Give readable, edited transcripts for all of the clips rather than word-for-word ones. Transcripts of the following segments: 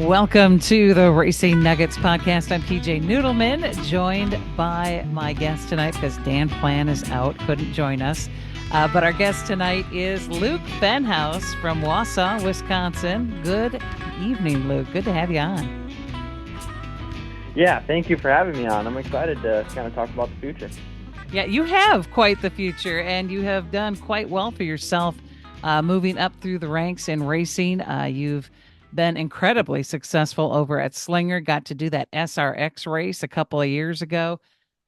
Welcome to the Racing Nuggets podcast. I'm PJ Noodleman, joined by my guest tonight because Dan Plan is out, couldn't join us. But our guest tonight is Luke Fenhaus from Wausau, Wisconsin. Good evening, Luke. Good to have you on. Yeah, thank you for having me on. I'm excited to kind of talk about the future. Yeah, you have quite the future, and you have done quite well for yourself moving up through the ranks in racing. You've been incredibly successful over at Slinger, got to do that SRX race a couple of years ago.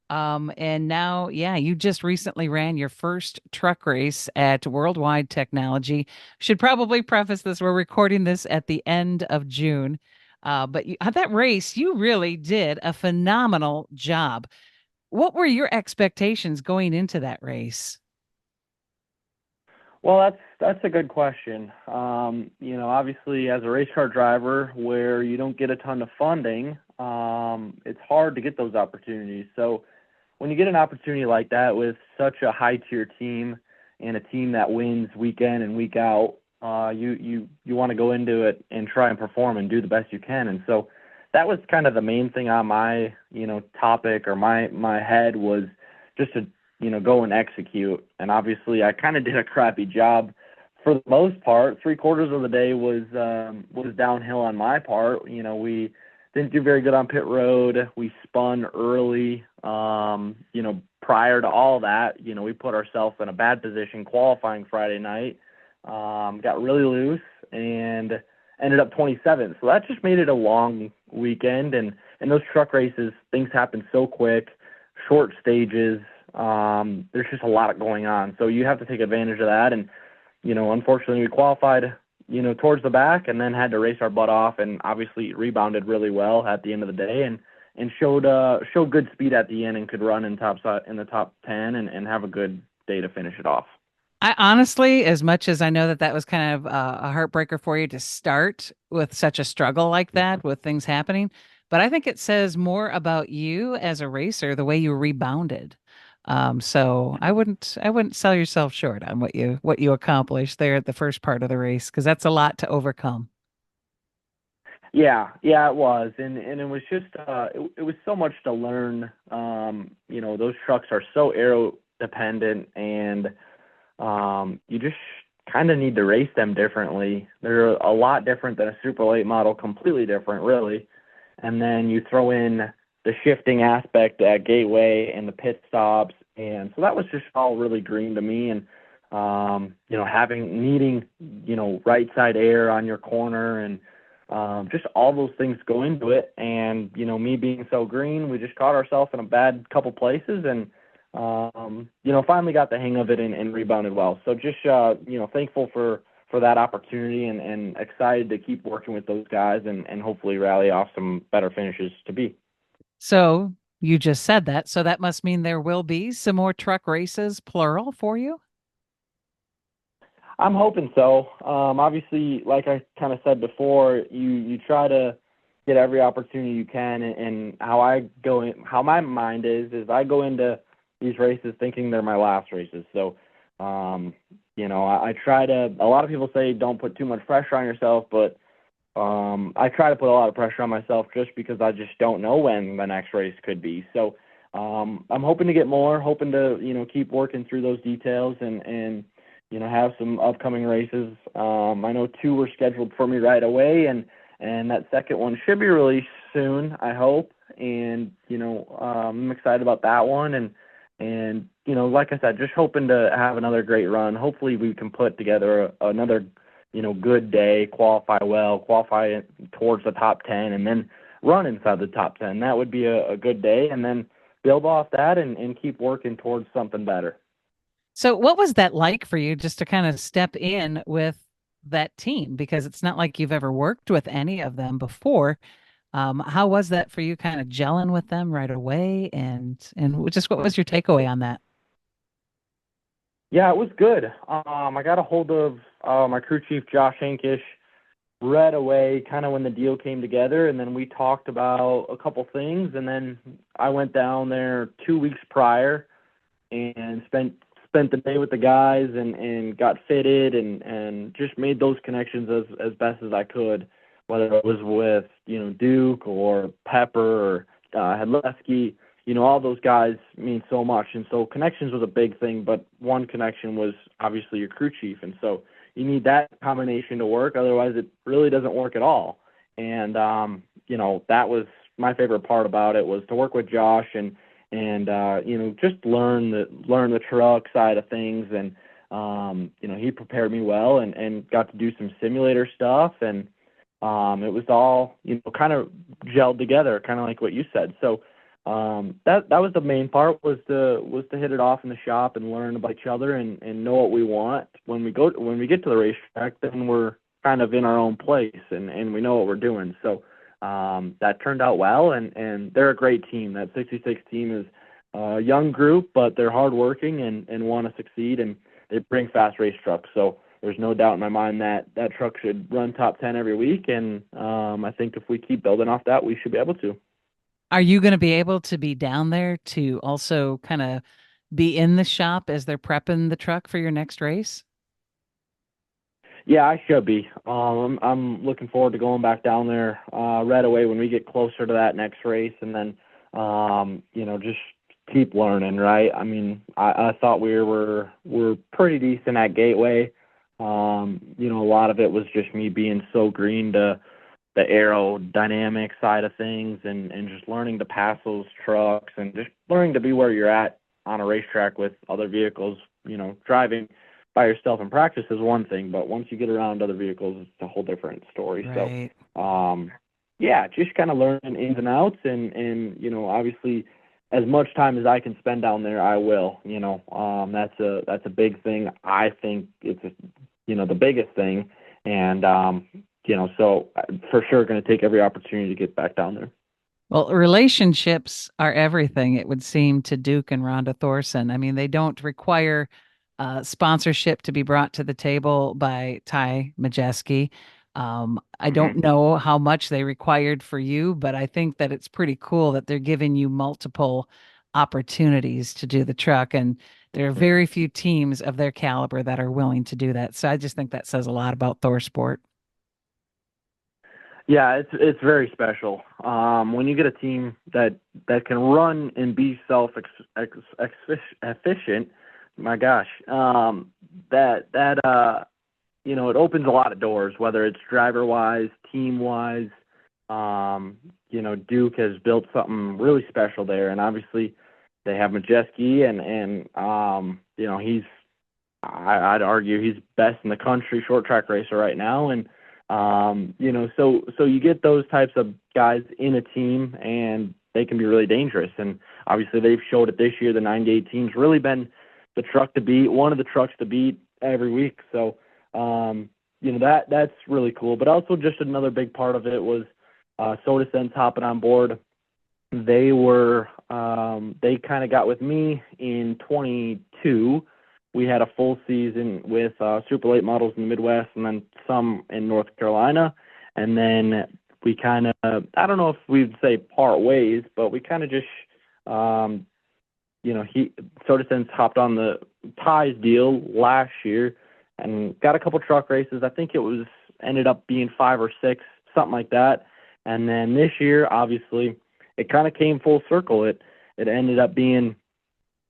And now, yeah, you just recently ran your first truck race at Worldwide Technology. Should probably preface this, we're recording this at the end of June. But that race, you really did a phenomenal job. What were your expectations going into that race? Well, that's a good question. Obviously, as a race car driver, where you don't get a ton of funding, it's hard to get those opportunities. So when you get an opportunity like that with such a high tier team and a team that wins week in and week out, you want to go into it and try and perform and do the best you can. And so that was kind of the main thing on my topic or my head was just to go and execute. And obviously I kind of did a crappy job for the most part. 3/4 of the day was downhill on my part. We didn't do very good on pit road. We spun early. Prior to all that, we put ourselves in a bad position qualifying Friday night. Got really loose and ended up 27th. So that just made it a long weekend. And in those truck races, things happen so quick, short stages. There's just a lot going on. So you have to take advantage of that. And, unfortunately we qualified, towards the back and then had to race our butt off and obviously rebounded really well at the end of the day and showed good speed at the end and could run in the top 10 and have a good day to finish it off. I honestly, as much as I know that was kind of a heartbreaker for you to start with such a struggle like that with things happening, but I think it says more about you as a racer, the way you rebounded. So I wouldn't sell yourself short on what you accomplished there at the first part of the race, because that's a lot to overcome. Yeah, it was, and it was just it was so much to learn. Those trucks are so aero dependent, and you just kind of need to race them differently. They're a lot different than a Super Late model, completely different, really. And then you throw in the shifting aspect at Gateway and the pit stops, and so that was just all really green to me. And needing right side air on your corner and just all those things go into it. And, me being so green, we just caught ourselves in a bad couple places and, finally got the hang of it and rebounded well. So just, thankful for that opportunity and excited to keep working with those guys and hopefully rally off some better finishes to be. So you just said that. So that must mean there will be some more truck races, plural, for you. I'm hoping so. Obviously, like I kind of said before, you try to get every opportunity you can, and how my mind is I go into these races thinking they're my last races. So, I try to. A lot of people say don't put too much pressure on yourself, but I try to put a lot of pressure on myself just because I just don't know when the next race could be. So, I'm hoping to get more, hoping to keep working through those details and have some upcoming races. I know 2 were scheduled for me right away, and that second one should be released soon, I hope. And, I'm excited about that one. And like I said, just hoping to have another great run. Hopefully we can put together another, good day, qualify towards the top 10 and then run inside the top 10. That would be a good day. And then build off that and keep working towards something better. So what was that like for you just to kind of step in with that team? Because it's not like you've ever worked with any of them before. How was that for you, kind of gelling with them right away? And just what was your takeaway on that? Yeah, it was good. I got a hold of my crew chief, Josh Hankish, right away, kind of when the deal came together, and then we talked about a couple things, and then I went down there 2 weeks prior and spent the day with the guys and got fitted and just made those connections as best as I could. whether it was with, Duke or Pepper or Hedleski, all those guys mean so much. And so connections was a big thing, but one connection was obviously your crew chief. And so you need that combination to work. Otherwise, it really doesn't work at all. And, that was my favorite part about it, was to work with Josh and just learn the truck side of things. And, he prepared me well and got to do some simulator stuff. And it was all, kind of gelled together, kind of like what you said. So that was the main part, was to hit it off in the shop and learn about each other and know what we want. When we get to the racetrack, then we're kind of in our own place and we know what we're doing. So that turned out well, and they're a great team. That 66 team is a young group, but they're hardworking and want to succeed, and they bring fast race trucks. So there's no doubt in my mind that truck should run top 10 every week, and I think if we keep building off that, we should be able to. Are you going to be able to be down there to also kind of be in the shop as they're prepping the truck for your next race? Yeah, I should be. I'm looking forward to going back down there right away when we get closer to that next race, and then just keep learning. Right? I mean, I thought we're pretty decent at Gateway. A lot of it was just me being so green to the aerodynamic side of things, and just learning to pass those trucks and just learning to be where you're at on a racetrack with other vehicles. Driving by yourself in practice is one thing, but once you get around other vehicles, it's a whole different story. Right. So, yeah, just kind of learning ins and outs, and obviously, as much time as I can spend down there, I will. That's a big thing. I think it's the biggest thing, and so for sure going to take every opportunity to get back down there. Well, relationships are everything, it would seem, to Duke and Rhonda Thorson. I mean, they don't require sponsorship to be brought to the table by Ty Majeski. I don't Mhm. know how much they required for you, but I think that it's pretty cool that they're giving you multiple opportunities to do the truck. And there are very few teams of their caliber that are willing to do that. So I just think that says a lot about ThorSport. Yeah, it's very special. When you get a team that can run and be efficient, my gosh, it opens a lot of doors, whether it's driver wise, team wise. Duke has built something really special there, and obviously they have Majeski, and he's, I'd argue he's best in the country short track racer right now. And so you get those types of guys in a team, and they can be really dangerous. And obviously they've showed it this year. The 98 team's really been the truck to beat, one of the trucks to beat every week. So that's really cool. But also just another big part of it was Soda Sense hopping on board. They kind of got with me in 22. We had a full season with super late models in the Midwest, and then some in North Carolina. And then we kind of, I don't know if we'd say part ways, but we kind of just, Soda Sense hopped on the ties deal last year and got a couple truck races. I think ended up being 5 or 6, something like that. And then this year, obviously, it kind of came full circle. It ended up being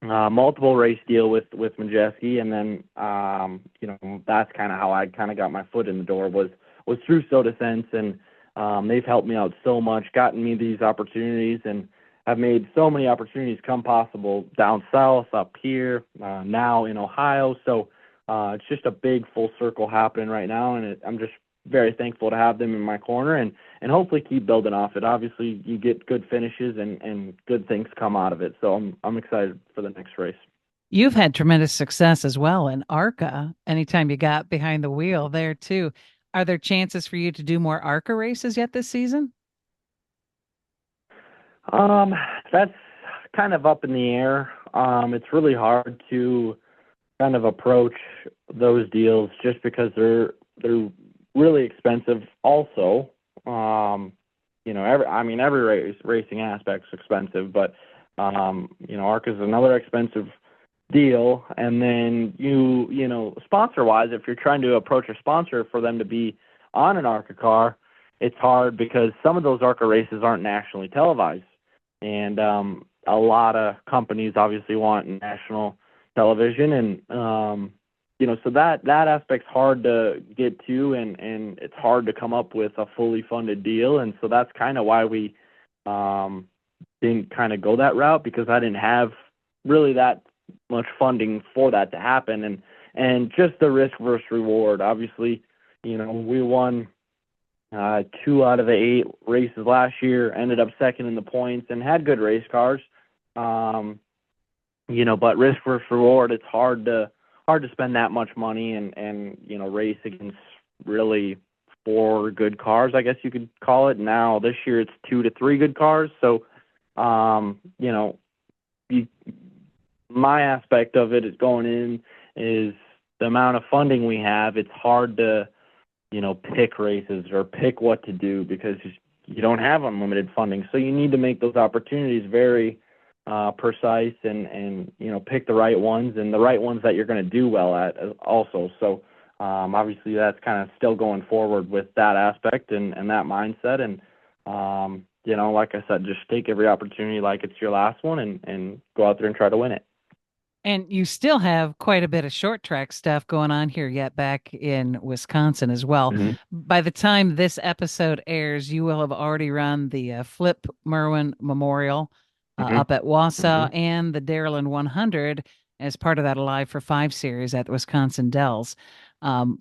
multiple race deal with Majeski, and then that's kind of how I kind of got my foot in the door, was through Soda Sense, and they've helped me out so much, gotten me these opportunities, and have made so many opportunities come possible down south, up here, now in Ohio. So it's just a big full circle happening right now, and I'm just very thankful to have them in my corner, and hopefully keep building off it. Obviously, you get good finishes and good things come out of it. So I'm excited for the next race. You've had tremendous success as well in ARCA. Anytime you got behind the wheel there too. Are there chances for you to do more ARCA races yet this season? That's kind of up in the air. It's really hard to kind of approach those deals just because they're really expensive also. Every racing aspect's expensive, but ARCA is another expensive deal. And then sponsor wise, if you're trying to approach a sponsor for them to be on an ARCA car, it's hard because some of those ARCA races aren't nationally televised. And a lot of companies obviously want national television. And, so that aspect's hard to get to, and it's hard to come up with a fully funded deal. And so that's kind of why we didn't kind of go that route, because I didn't have really that much funding for that to happen. And just the risk versus reward. Obviously, we won 2 out of the 8 races last year, ended up second in the points, and had good race cars. But risk versus reward, it's hard to spend that much money and race against really 4 good cars, I guess you could call it. Now this year it's 2 to 3 good cars. So, my aspect of it is going in is the amount of funding we have. It's hard to, pick races or pick what to do because you don't have unlimited funding. So you need to make those opportunities very precise and pick the right ones, and the right ones that you're going to do well at also. So obviously that's kind of still going forward with that aspect and that mindset. And, like I said, just take every opportunity like it's your last one and go out there and try to win it. And you still have quite a bit of short track stuff going on here yet back in Wisconsin as well. Mm-hmm. By the time this episode airs, you will have already run the Flip Merwin Memorial Mm-hmm. up at Wausau Mm-hmm. and the Darylin 100 as part of that Alive for 5 series at the Wisconsin Dells.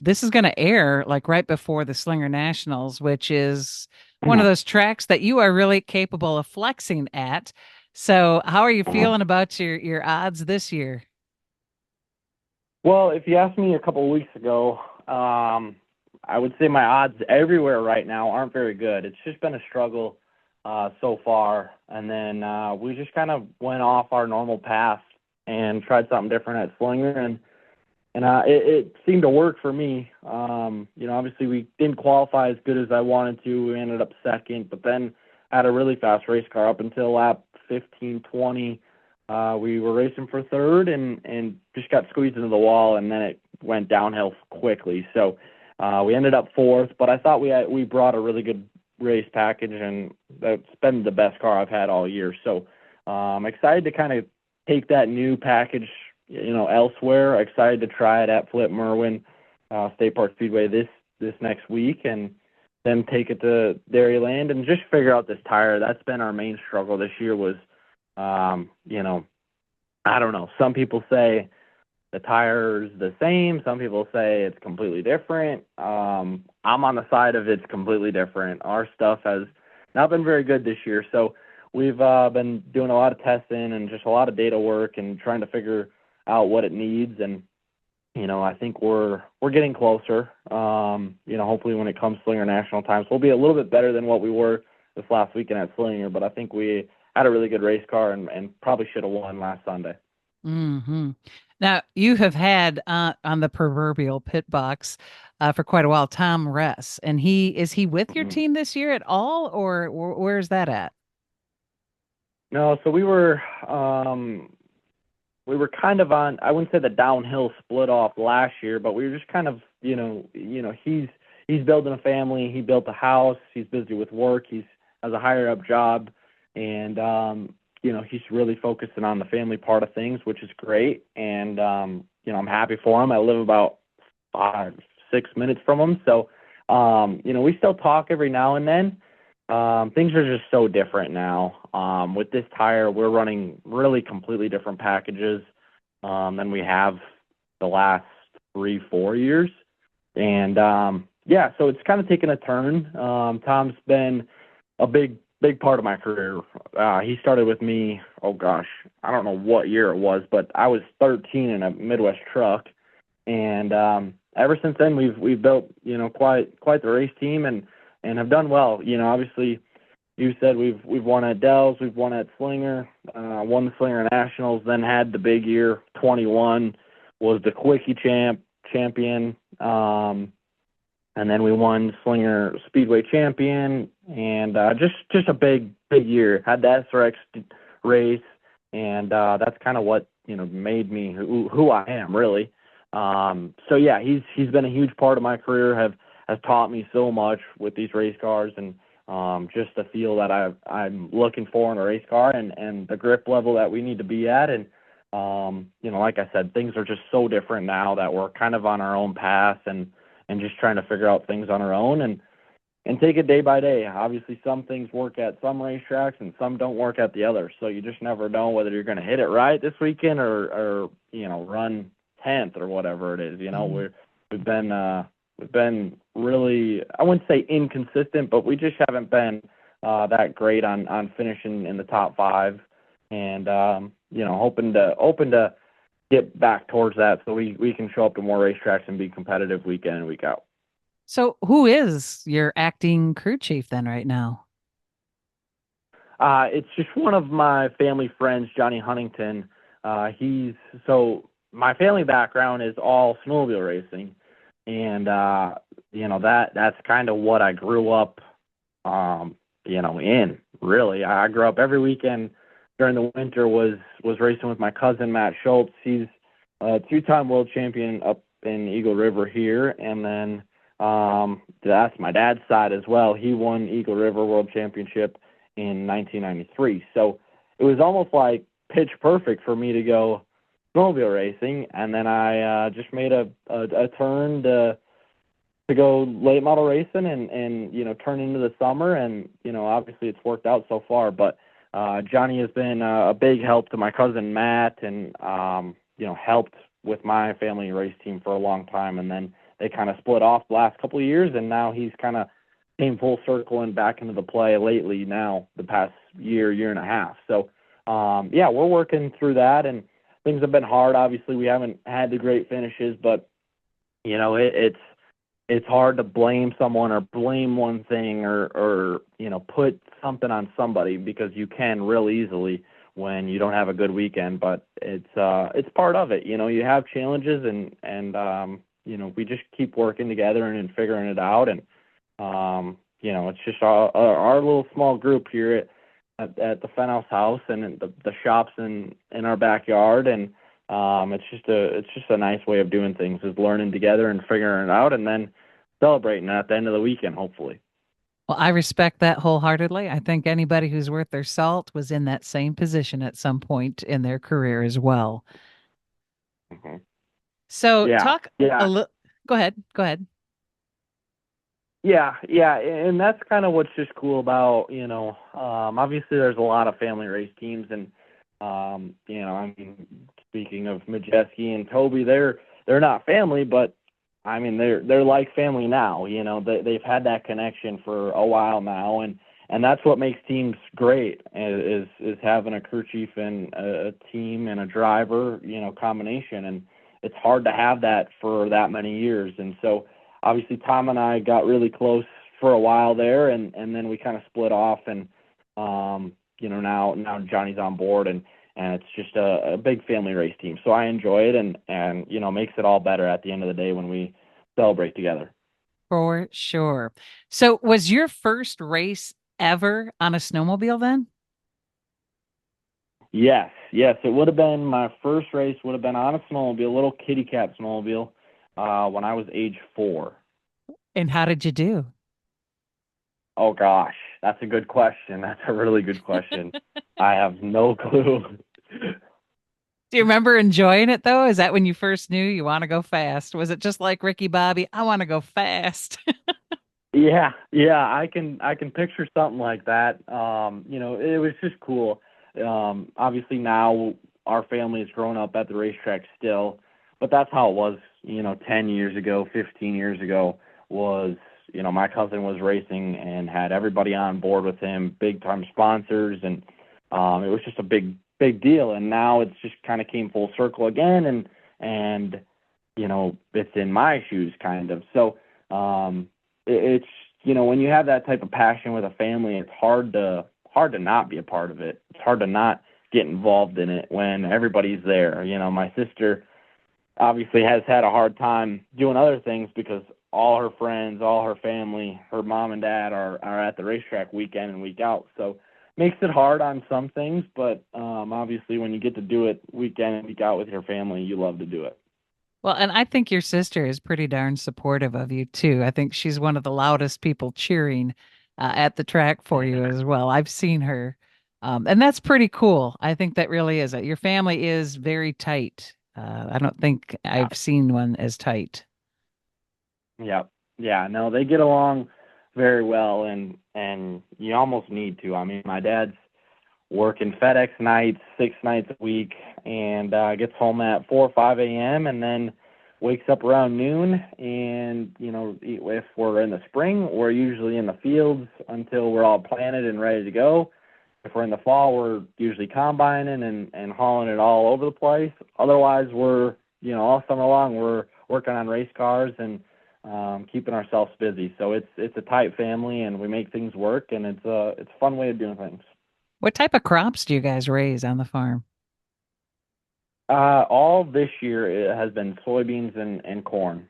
This is going to air like right before the Slinger Nationals, which is one of those tracks that you are really capable of flexing at. So how are you feeling about your odds this year? Well, if you asked me a couple of weeks ago, I would say my odds everywhere right now aren't very good. It's just been a struggle so far. And then we just kind of went off our normal path and tried something different at Slinger, and it seemed to work for me. Obviously we didn't qualify as good as I wanted to. We ended up second, but then had a really fast race car up until lap 15, 20. We were racing for third and just got squeezed into the wall, and then it went downhill quickly. So we ended up fourth, but I thought we brought a really good race package, and that's been the best car I've had all year. So I'm excited to kind of take that new package, elsewhere. Excited to try it at Flip Merwin State Park Speedway this next week, and then take it to Dairyland and just figure out this tire. That's been our main struggle this year was, I don't know. Some people say the tire's the same. Some people say it's completely different. I'm on the side of it's completely different. Our stuff has not been very good this year. So we've been doing a lot of testing and just a lot of data work and trying to figure out what it needs. And, I think we're getting closer. Hopefully when it comes to Slinger National Times, we'll be a little bit better than what we were this last weekend at Slinger, but I think we had a really good race car and probably should have won last Sunday. Mm-hmm. Now, you have had on the proverbial pit box for quite a while, Tom Ress, and is he with your team this year at all, or where's that at? No, so we were kind of on, I wouldn't say the downhill split off last year, but we were just kind of, he's building a family. He built a house. He's busy with work. He's has a higher up job, and he's really focusing on the family part of things, which is great. And I'm happy for him. I live about 5-6 minutes from him, so we still talk every now and then. Things are just so different now. With this tire, we're running really completely different packages than we have the last 3-4 years. And, so it's kind of taken a turn. Tom's been a big part of my career. He started with me, oh gosh, I don't know what year it was, but I was 13 in a Midwest truck. And ever since then, we've built, quite the race team and have done well. Obviously, you said we've won at Dells, we've won at Slinger, won the Slinger Nationals, then had the big year. 21 was the Quickie champion, and then we won Slinger Speedway champion, and just a big year. Had the SRX race, and that's kind of what made me who I am really. So yeah, he's been a huge part of my career. has taught me so much with these race cars, and just the feel that I'm looking for in a race car, and the grip level that we need to be at. And like I said, things are just so different now that we're kind of on our own path, and just trying to figure out things on our own, and take it day by day. Obviously, some things work at some racetracks and some don't work at the other. So you just never know whether you're going to hit it right this weekend, or run 10th or whatever it is. We've been really, I wouldn't say inconsistent, but we just haven't been that great on finishing in the top 5, and hoping to get back towards that so we can show up to more racetracks and be competitive week in and week out. So who is your acting crew chief then right now? It's just one of my family friends, Johnny Huntington. So my family background is all snowmobile racing, and that's kind of what I grew up, in. Really, I grew up every weekend during the winter was racing with my cousin Matt Schultz. He's a 2-time world champion up in Eagle River here, and then that's my dad's side as well. He won Eagle River World Championship in 1993. So it was almost like pitch perfect for me to go snowmobile racing. And then I just made a turn to go late model racing and turn into the summer. And, obviously it's worked out so far. But Johnny has been a big help to my cousin Matt, and, helped with my family race team for a long time. And then they kind of split off the last couple of years, and now he's kind of came full circle and back into the play lately now, the past year and a half. So, we're working through that, and things have been hard. Obviously, we haven't had the great finishes, but, it's hard to blame someone or blame one thing or put something on somebody, because you can real easily when you don't have a good weekend. But it's part of it. You have challenges, and we just keep working together and figuring it out. And, it's just our little small group here at the Fenhaus house and the shops in our backyard. And, it's just a nice way of doing things, is learning together and figuring it out, and then celebrating at the end of the weekend, hopefully. Well, I respect that wholeheartedly. I think anybody who's worth their salt was in that same position at some point in their career as well. Mm-hmm. So Yeah, talk a yeah. little. Go ahead. Go ahead. Yeah, yeah, and that's kind of what's just cool about, obviously there's a lot of family race teams, and, speaking of Majeski and Toby, they're not family, but I mean, they're like family now. They've had that connection for a while now, and that's what makes teams great, is having a crew chief and a team and a driver, combination. And it's hard to have that for that many years. And so obviously Tom and I got really close for a while there, and then we kind of split off, and now Johnny's on board, and it's just a big family race team. So I enjoy it, and makes it all better at the end of the day when we celebrate together. For sure. So was your first race ever on a snowmobile then? Yes, it would have been my first race. Would have been on a snowmobile, a little kitty cat snowmobile, when I was age 4. And how did you do? Oh gosh, that's a good question. That's a really good question. I have no clue. Do you remember enjoying it though? Is that when you first knew you want to go fast? Was it just like Ricky Bobby? I want to go fast. Yeah, I can picture something like that. It was just cool. Obviously now our family has grown up at the racetrack still, but that's how it was, 10 years ago, 15 years ago, was, my cousin was racing and had everybody on board with him, big time sponsors, and it was just a big deal. And now it's just kind of came full circle again, and it's in my shoes kind of. So it's when you have that type of passion with a family, it's hard to not be a part of it. It's hard to not get involved in it when everybody's there. My sister obviously has had a hard time doing other things because all her friends, all her family, her mom and dad are at the racetrack week in and week out. So makes it hard on some things, but obviously when you get to do it week in and week out with your family, you love to do it. Well, and I think your sister is pretty darn supportive of you too. I think she's one of the loudest people cheering at the track for you as well. I've seen her, and that's pretty cool. I think that really is it. Your family is very tight. I don't think Yeah. I've seen one as tight. Yeah. Yeah. No, they get along very well, and you almost need to. I mean, my dad's working FedEx nights, 6 nights a week, and gets home at 4 or 5 a.m. and then wakes up around noon. And if we're in the spring, we're usually in the fields until we're all planted and ready to go. If we're in the fall, we're usually combining and hauling it all over the place. Otherwise, we're all summer long we're working on race cars and keeping ourselves busy. So it's a tight family, and we make things work, and it's a fun way of doing things. What type of crops do you guys raise on the farm? All this year it has been soybeans and corn.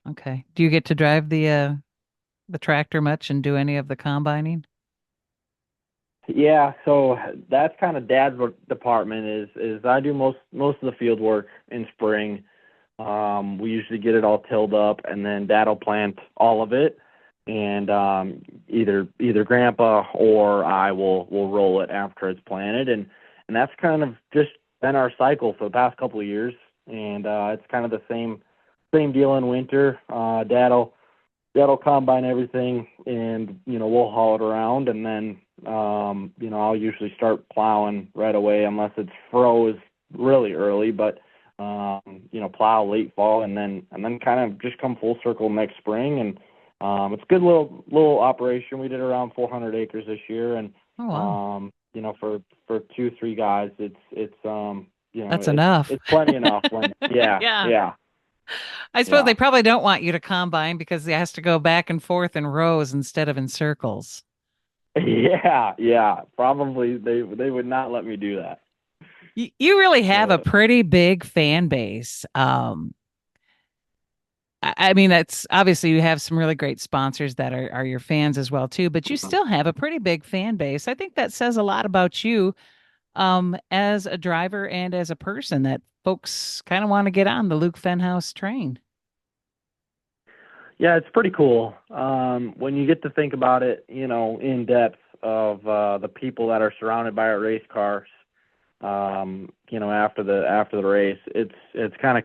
Okay. Do you get to drive the tractor much and do any of the combining? Yeah, so that's kind of Dad's department is I do most of the field work in spring. We usually get it all tilled up, and then Dad'll plant all of it, and either Grandpa or I will roll it after it's planted, and that's kind of just been our cycle for the past couple of years, and it's kind of the same deal in winter. That'll combine everything, and we'll haul it around, and then I'll usually start plowing right away unless it's froze really early, but plow late fall, and then kind of just come full circle next spring. And it's a good little operation. We did around 400 acres this year, and Oh, wow. for 2-3 guys, it's That's enough. it's plenty enough. Yeah, Yeah. yeah, I suppose yeah. they probably don't want you to combine because it has to go back and forth in rows instead of in circles. Yeah, yeah. Probably they would not let me do that. You really have a So pretty big fan base. I mean, that's obviously you have some really great sponsors that are your fans as well too, but you still have a pretty big fan base. I think that says a lot about you as a driver and as a person that folks kind of want to get on the Luke Fenhaus train. yeah, it's pretty cool. When you get to think about it, in depth of the people that are surrounded by our race cars, after the race, it's kind of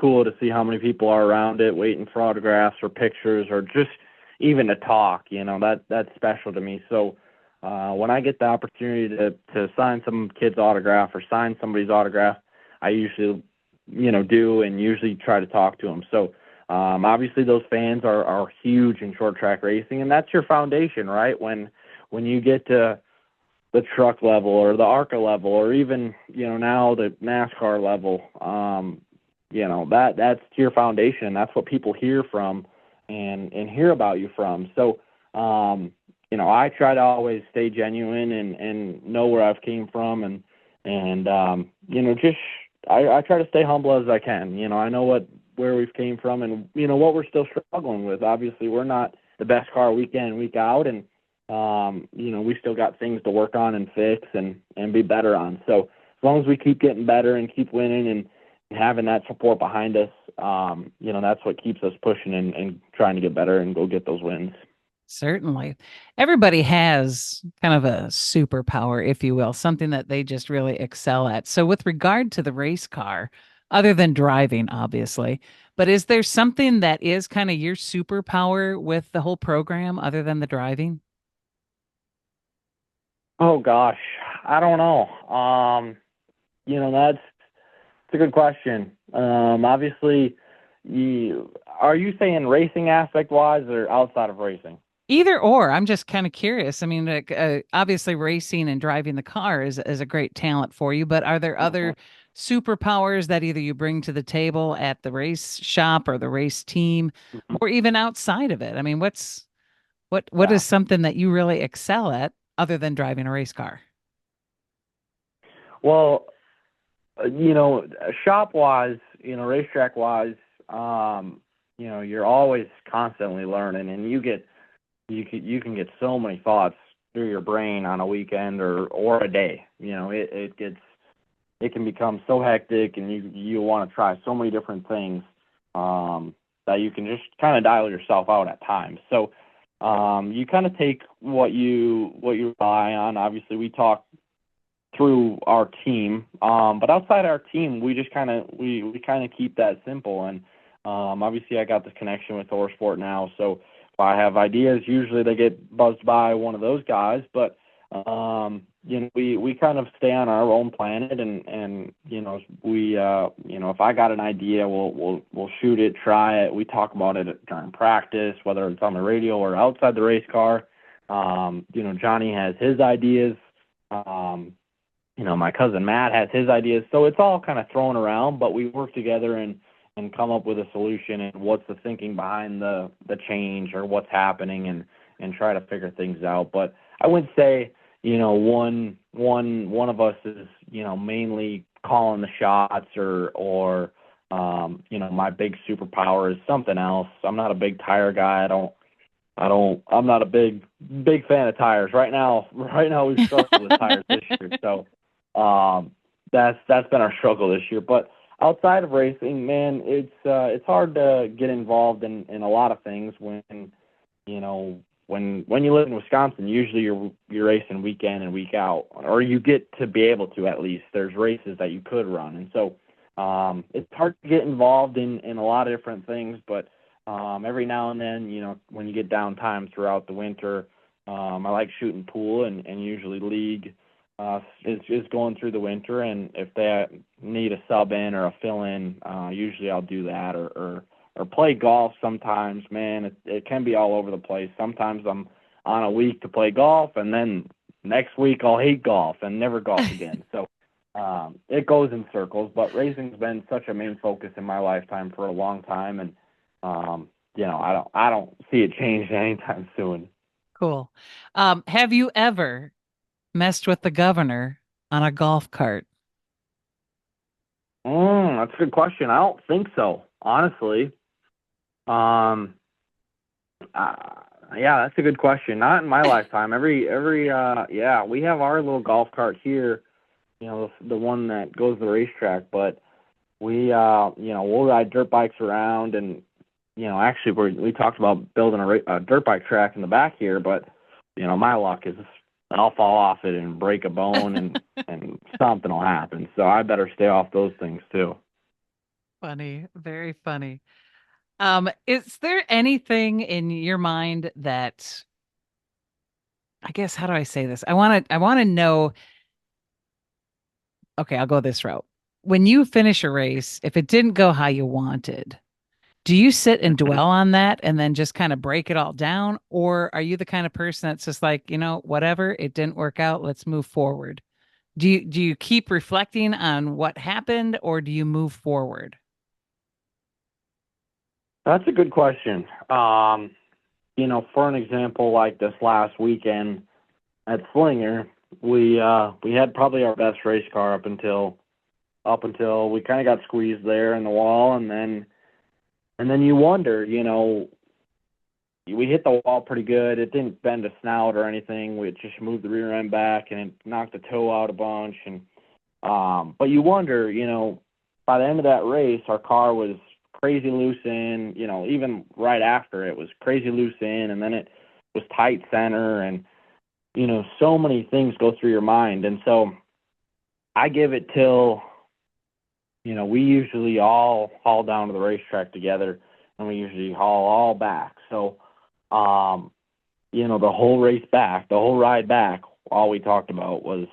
cool to see how many people are around it, waiting for autographs or pictures or just even to talk. That's special to me. So when I get the opportunity to sign some kid's autograph or sign somebody's autograph, I usually do, and usually try to talk to them. So obviously those fans are huge in short track racing, and that's your foundation, right? When you get to the truck level or the ARCA level, or even now the NASCAR level, that's your foundation. That's what people hear from and hear about you from. So I try to always stay genuine and know where I've came from, and just I try to stay humble as I can. I know where we've came from, and what we're still struggling with. Obviously, we're not the best car week in, week out, and we still got things to work on and fix and be better on. So as long as we keep getting better and keep winning and having that support behind us, that's what keeps us pushing and trying to get better and go get those wins. Certainly. Everybody has kind of a superpower, if you will, something that they just really excel at. So, with regard to the race car, other than driving, obviously, but is there something that is kind of your superpower with the whole program other than the driving? Oh gosh, I don't know. That's it's a good question. Obviously, are you saying racing aspect wise or outside of racing? Either or. I'm just kind of curious. I mean, like, obviously, racing and driving the car is a great talent for you, but are there other superpowers that either you bring to the table at the race shop or the race team, Mhm. or even outside of it? I mean, what Yeah. is something that you really excel at other than driving a race car? Well, shop wise, racetrack wise, you're always constantly learning, and you can get so many thoughts through your brain on a weekend or a day. It gets it can become so hectic, and you want to try so many different things that you can just kind of dial yourself out at times. So you kind of take what you rely on. Obviously, we talk through our team, but outside our team, we just we kind of keep that simple. And obviously, I got the connection with ThorSport now, so if I have ideas, usually they get buzzed by one of those guys. But we kind of stay on our own planet, and if I got an idea, we'll shoot it, try it. We talk about it during practice, whether it's on the radio or outside the race car. Johnny has his ideas. My cousin Matt has his ideas. So it's all kind of thrown around, but we work together and come up with a solution and what's the thinking behind the change or what's happening, and try to figure things out. But I would say, one of us is, mainly calling the shots, or my big superpower is something else. I'm not a big tire guy. I'm not a big fan of tires. Right now we've struggled with tires this year. So that's been our struggle this year. But outside of racing, man, it's hard to get involved in a lot of things when you live in Wisconsin. Usually you're racing week in and week out, or you get to be able to. At least there's races that you could run, and so it's hard to get involved in a lot of different things. But every now and then, when you get downtime throughout the winter, I like shooting pool, and usually league is going through the winter, and if they need a sub in or a fill in, usually I'll do that, or play golf sometimes. Man, it can be all over the place. Sometimes I'm on a week to play golf, and then next week I'll hate golf and never golf again. So it goes in circles, but racing's been such a main focus in my lifetime for a long time, and I don't see it changing anytime soon. Cool. Have you ever messed with the governor on a golf cart? That's a good question. I don't think so, honestly. Um, yeah, that's a good question. Not in my lifetime. Yeah, we have our little golf cart here, the one that goes to the racetrack, but we'll ride dirt bikes around, and, actually we talked about building a dirt bike track in the back here, but, my luck is I'll fall off it and break a bone, and something will happen. So I better stay off those things too. Funny, very funny. Is there anything in your mind that, I guess, how do I say this? I want to know, okay, I'll go this route. When you finish a race, if it didn't go how you wanted, do you sit and dwell on that and then just kind of break it all down? Or are you the kind of person that's just like, whatever, it didn't work out, let's move forward? Do you keep reflecting on what happened, or do you move forward? That's a good question. For an example, like this last weekend at Slinger, we had probably our best race car up until we kind of got squeezed there in the wall, and then you wonder, we hit the wall pretty good. It didn't bend a snout or anything. We just moved the rear end back, and it knocked the toe out a bunch. And but you wonder, by the end of that race, our car was crazy loose in, even right after it was crazy loose in, and then it was tight center, and so many things go through your mind. And so I give it till, we usually all haul down to the racetrack together, and we usually haul all back. So the whole race back, the whole ride back, all we talked about was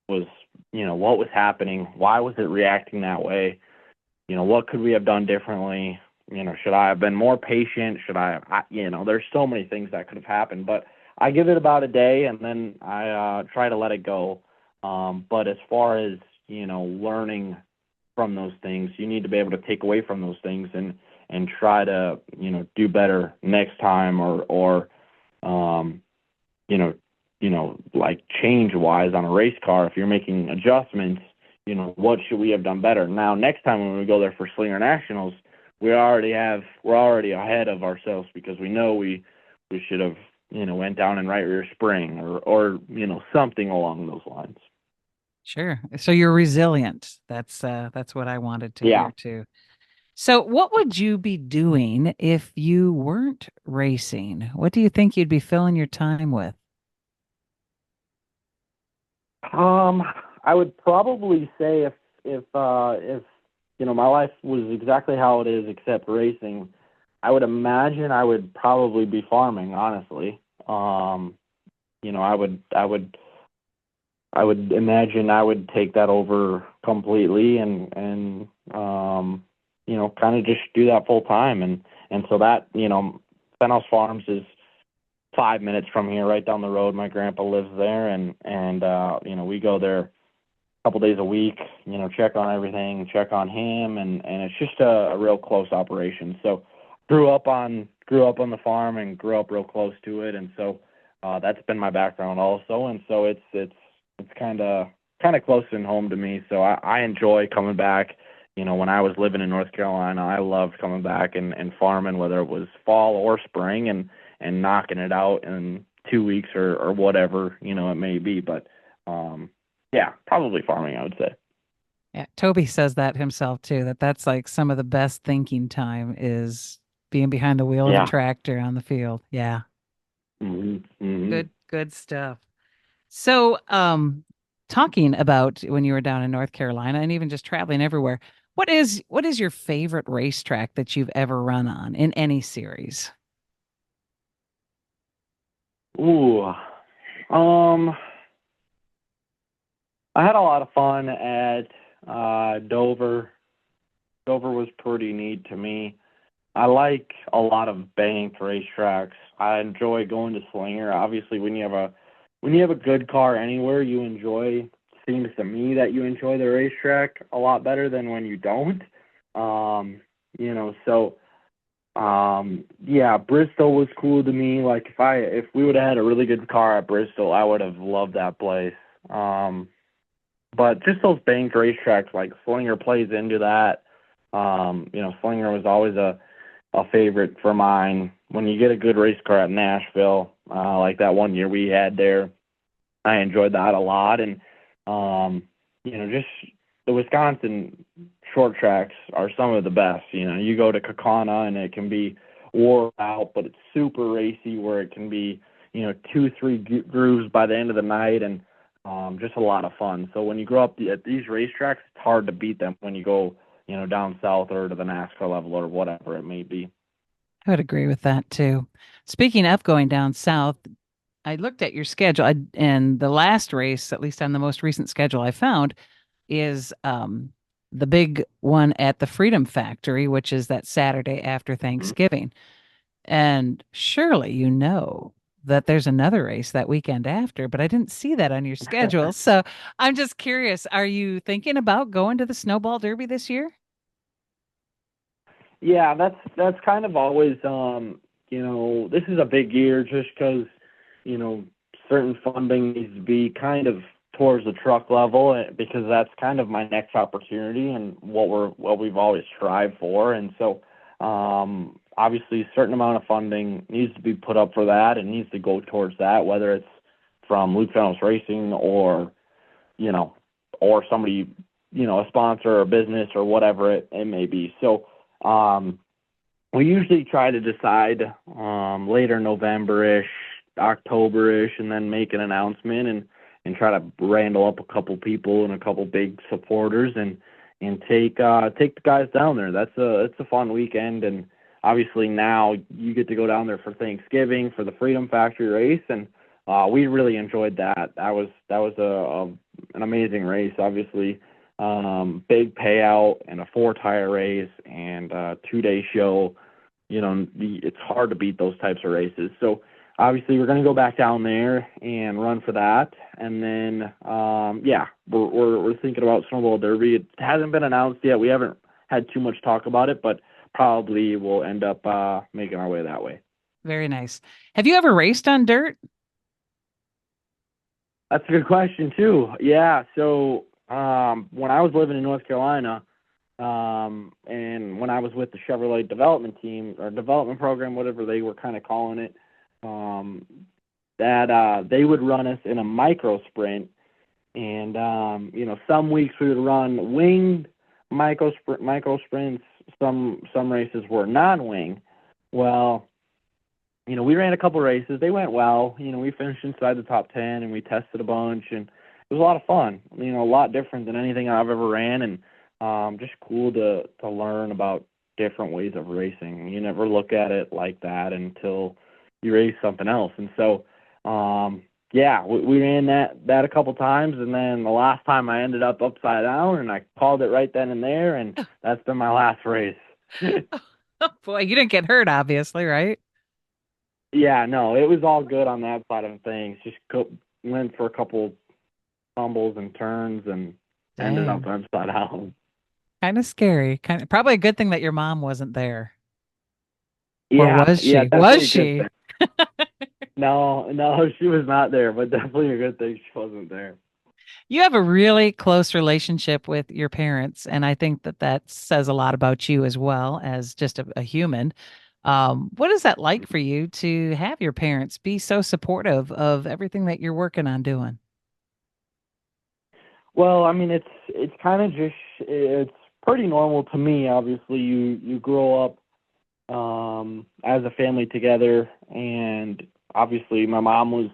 what was happening, why was it reacting that way, what could we have done differently, should I have been more patient, should I have, there's so many things that could have happened. But I give it about a day, and then I try to let it go. But as far as learning from those things, you need to be able to take away from those things and try to do better next time, or like change wise on a race car. If you're making adjustments, what should we have done better? Now next time when we go there for Slinger Nationals, we're already ahead of ourselves, because we know we should have went down in right rear spring, or something along those lines. Sure. So you're resilient. That's what I wanted to Yeah. hear too. So what would you be doing if you weren't racing? What do you think you'd be filling your time with? Um, I would probably say if my life was exactly how it is except racing, I would imagine I would probably be farming, honestly. Um, I would imagine I would take that over completely and kind of just do that full time and so that, Fenhaus Farms is 5 minutes from here, right down the road. My grandpa lives there and we go there a couple days a week, check on everything, check on him and it's just a real close operation. So grew up on the farm and grew up real close to it and so that's been my background also and so it's kind of close and home to me. So I enjoy coming back. When I was living in North Carolina, I loved coming back and farming, whether it was fall or spring, and knocking it out in 2 weeks or whatever it may be. But yeah, probably farming, I would say. Yeah, Toby says that himself too, that's like some of the best thinking time is being behind the wheel of a Yeah. tractor on the field. Yeah. Hmm. Good stuff. So, talking about when you were down in North Carolina and even just traveling everywhere, what is your favorite racetrack that you've ever run on in any series? Ooh. Um, I had a lot of fun at Dover. Dover was pretty neat to me. I like a lot of banked racetracks. I enjoy going to Slinger. Obviously, when you have a good car anywhere, you enjoy. Seems to me that you enjoy the racetrack a lot better than when you don't. Um, so yeah, Bristol was cool to me. Like if we would have had a really good car at Bristol, I would have loved that place. Um, but just those banked racetracks, like Slinger plays into that. Slinger was always a favorite for mine. When you get a good race car at Nashville, like that one year we had there, I enjoyed that a lot. And just the Wisconsin short tracks are some of the best. You go to Kaukauna and it can be wore out, but it's super racy where it can be, two, three grooves by the end of the night and just a lot of fun. So when you grow up at these racetracks, it's hard to beat them when you go, down south or to the NASCAR level or whatever it may be. I would agree with that too. Speaking of going down south, I looked at your schedule, and the last race, at least on the most recent schedule I found, is the big one at the Freedom Factory, which is that Saturday after Mhm. Thanksgiving. And surely you know that there's another race that weekend after, but I didn't see that on your schedule. So I'm just curious, are you thinking about going to the Snowball Derby this year? Yeah, that's kind of always this is a big year just because you know certain funding needs to be kind of towards the truck level because that's kind of my next opportunity and what we've always strived for and so obviously a certain amount of funding needs to be put up for that and needs to go towards that whether it's from Luke Fenhaus Racing you know or somebody a sponsor or a business or whatever it may be so um, we usually try to decide later November-ish, October-ish, and then make an announcement and try to wrangle up a couple people and a couple big supporters and take the guys down there. It's a fun weekend, and obviously now you get to go down there for Thanksgiving for the Freedom Factory race, and we really enjoyed that. That was an amazing race. Obviously, big payout and a four-tire race and a 2-day show. It's hard to beat those types of races. So obviously we're going to go back down there and run for that. And then, yeah, we're thinking about Snowball Derby. It hasn't been announced yet. We haven't had too much talk about it, but probably we'll end up making our way that way. Very nice. Have you ever raced on dirt? That's a good question too. Yeah. So when I was living in North Carolina, and when I was with the Chevrolet development team or development program, whatever they were kind of calling it, that they would run us in a micro sprint And some weeks we would run winged micro sprints. Some races were non-wing. Well, we ran a couple races. They went well. We finished inside the top 10, and we tested a bunch, and it was a lot of fun. A lot different than anything I've ever ran, and just cool to learn about different ways of racing. You never look at it like that until you race something else. And so, we ran that a couple times, and then the last time I ended up upside down, and I called it right then and there, and that's been my last race. Oh, boy, you didn't get hurt, obviously, right? Yeah, no, it was all good on that side of things. Just went for a couple tumbles and turns and ended up Dang. upside down. Kind of scary. Probably a good thing that your mom wasn't there. Or Yeah, was yeah, she? Was definitely a good she? thing. No, she was not there, but definitely a good thing she wasn't there. You have a really close relationship with your parents, and I think that that says a lot about you as well as just a human. What is that like for you to have your parents be so supportive of everything that you're working on doing? Well, I mean, it's kind of just it's pretty normal to me. Obviously, you grow up as a family together, and obviously, my mom was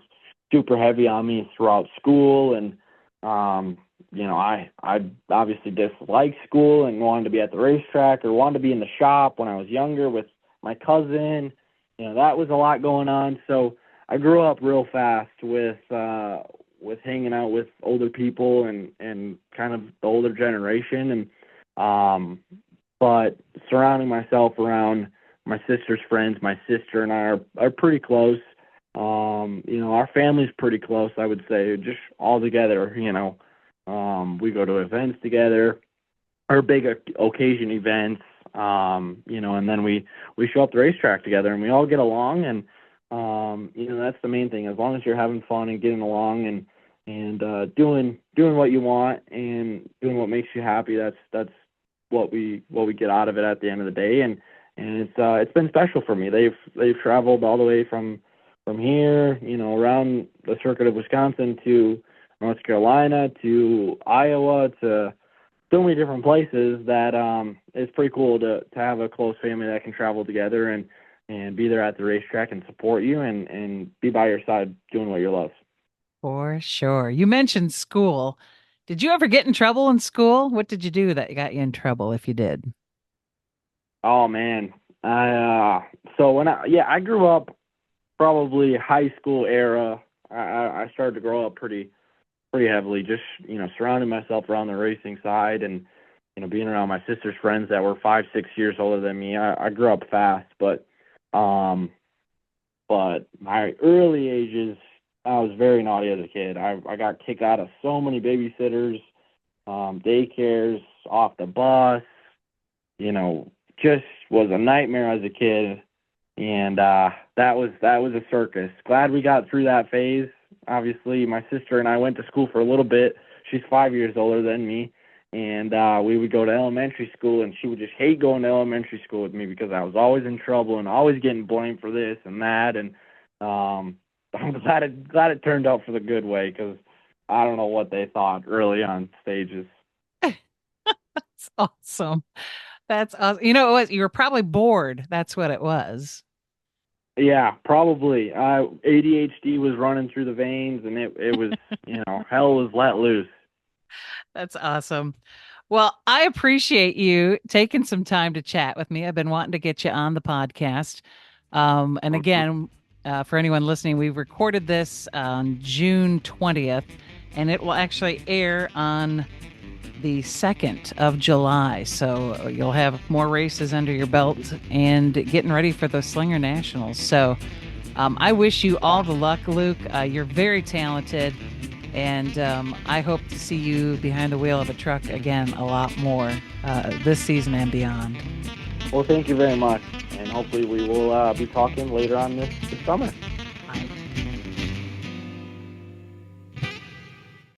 super heavy on me throughout school, and I obviously disliked school and wanted to be at the racetrack or wanted to be in the shop when I was younger with my cousin. That was a lot going on. So I grew up real fast with hanging out with older people and kind of the older generation, and but surrounding myself around my sister's friends. My sister and I are pretty close. Our family's pretty close, I would say, just all together. We go to events together, or big occasion events, and then we show up the racetrack together, and we all get along, and that's the main thing. As long as you're having fun and getting along and doing what you want and doing what makes you happy, that's what we get out of it at the end of the day. And it's been special for me. They've traveled all the way from here, around the circuit of Wisconsin to North Carolina to Iowa to so many different places that it's pretty cool to have a close family that can travel together and be there at the racetrack and support you and be by your side doing what you love. For sure. You mentioned school. Did you ever get in trouble in school? What did you do that got you in trouble if you did? Oh man, so I grew up probably high school era. I started to grow up pretty heavily, just surrounding myself around the racing side and being around my sister's friends that were 5-6 years older than me. I grew up fast, but my early ages, I was very naughty as a kid. I got kicked out of so many babysitters, daycares, off the bus, just was a nightmare as a kid. And that was a circus. Glad we got through that phase. Obviously, my sister and I went to school for a little bit. She's 5 years older than me. And we would go to elementary school, and she would just hate going to elementary school with me because I was always in trouble and always getting blamed for this and that. And I'm glad it turned out for the good way, because I don't know what they thought early on stages. That's awesome. That's awesome. You know, you were probably bored. That's what it was. Yeah, probably. ADHD was running through the veins, and it was, hell was let loose. That's awesome. Well, I appreciate you taking some time to chat with me. I've been wanting to get you on the podcast. And again, for anyone listening, we recorded this on June 20th, and it will actually air on the 2nd of July. So you'll have more races under your belt and getting ready for the Slinger Nationals. So I wish you all the luck, Luke. You're very talented. And I hope to see you behind the wheel of a truck again a lot more this season and beyond. Well, thank you very much. And hopefully we will be talking later on this summer.